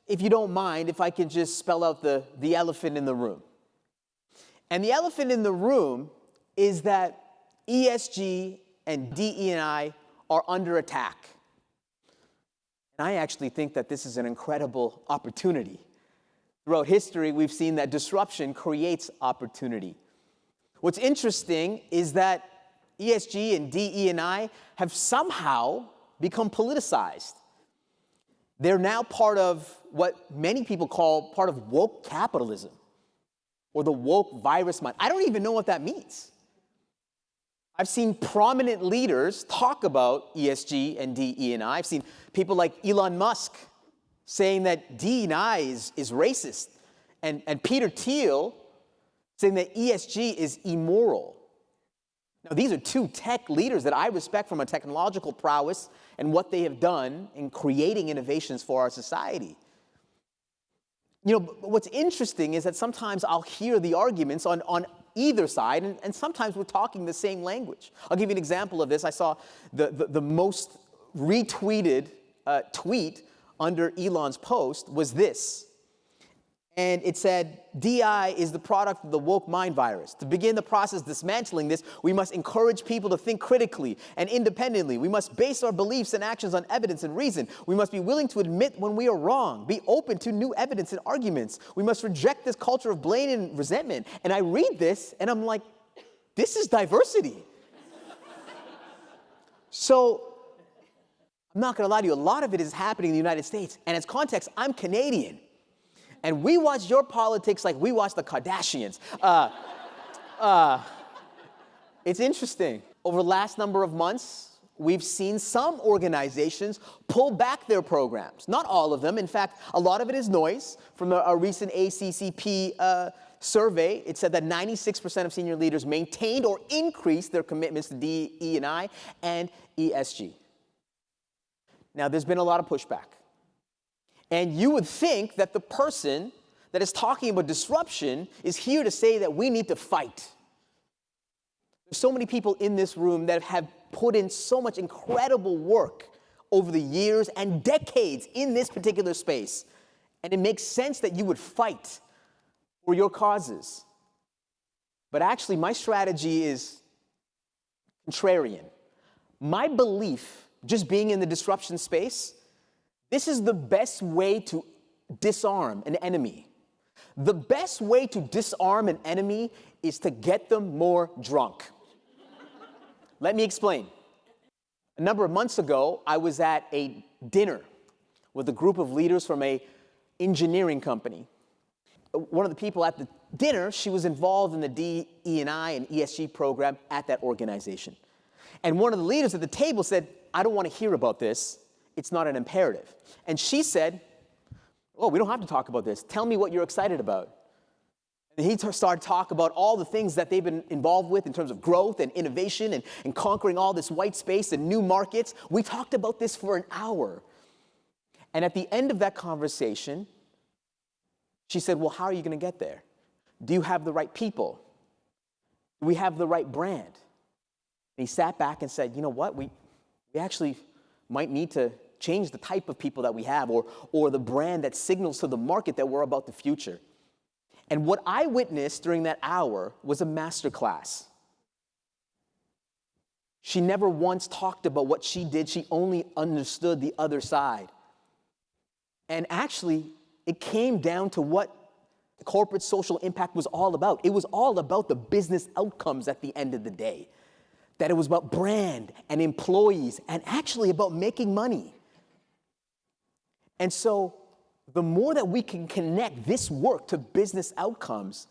if you don't mind, if I can just spell out the elephant in the room. And the elephant in the room is that ESG and DE&I are under attack. And I actually think that this is an incredible opportunity. Throughout history, we've seen that disruption creates opportunity. What's interesting is that ESG and DE&I have somehow become politicized. They're now part of what many people call part of woke capitalism or the woke virus mind. I don't even know what that means. I've seen prominent leaders talk about ESG and DE&I. I've seen people like Elon Musk saying that DE&I is racist, and Peter Thiel saying that ESG is immoral. Now, these are two tech leaders that I respect from a technological prowess and what they have done in creating innovations for our society. You know, what's interesting is that sometimes I'll hear the arguments on either side, and sometimes we're talking the same language. I'll give you an example of this. I saw the most retweeted tweet under Elon's post was this. And it said, DI is the product of the woke mind virus. To begin the process dismantling this, we must encourage people to think critically and independently. We must base our beliefs and actions on evidence and reason. We must be willing to admit when we are wrong, be open to new evidence and arguments. We must reject this culture of blame and resentment. And I read this and I'm like, this is diversity. So I'm not gonna lie to you, a lot of it is happening in the United States. And as context, I'm Canadian. And we watch your politics like we watch the Kardashians. It's interesting. Over the last number of months, we've seen some organizations pull back their programs. Not all of them. In fact, a lot of it is noise. From a recent ACCP survey, it said that 96% of senior leaders maintained or increased their commitments to DE&I and ESG. Now, there's been a lot of pushback. And you would think that the person that is talking about disruption is here to say that we need to fight. There's so many people in this room that have put in so much incredible work over the years and decades in this particular space. And it makes sense that you would fight for your causes. But actually, my strategy is contrarian. My belief, just being in the disruption space, this is the best way to disarm an enemy. The best way to disarm an enemy is to get them more drunk. Let me explain. A number of months ago, I was at a dinner with a group of leaders from an engineering company. One of the people at the dinner, she was involved in the DE&I and ESG program at that organization. And one of the leaders at the table said, I don't want to hear about this. It's not an imperative. And she said, oh, we don't have to talk about this. Tell me what you're excited about. And he started talking about all the things that they've been involved with in terms of growth and innovation and conquering all this white space and new markets. We talked about this for an hour. And at the end of that conversation, she said, well, how are you going to get there? Do you have the right people? Do we have the right brand? And he sat back and said, you know what? We actually might need to change the type of people that we have or the brand that signals to the market that we're about the future. And what I witnessed during that hour was a masterclass. She never once talked about what she did. She only understood the other side. And actually, it came down to what corporate social impact was all about. It was all about the business outcomes at the end of the day. That it was about brand and employees and actually about making money. And so the more that we can connect this work to business outcomes,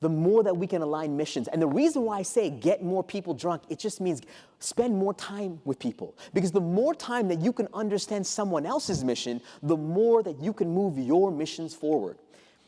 the more that we can align missions. And the reason why I say get more people drunk, it just means spend more time with people. Because the more time that you can understand someone else's mission, the more that you can move your missions forward.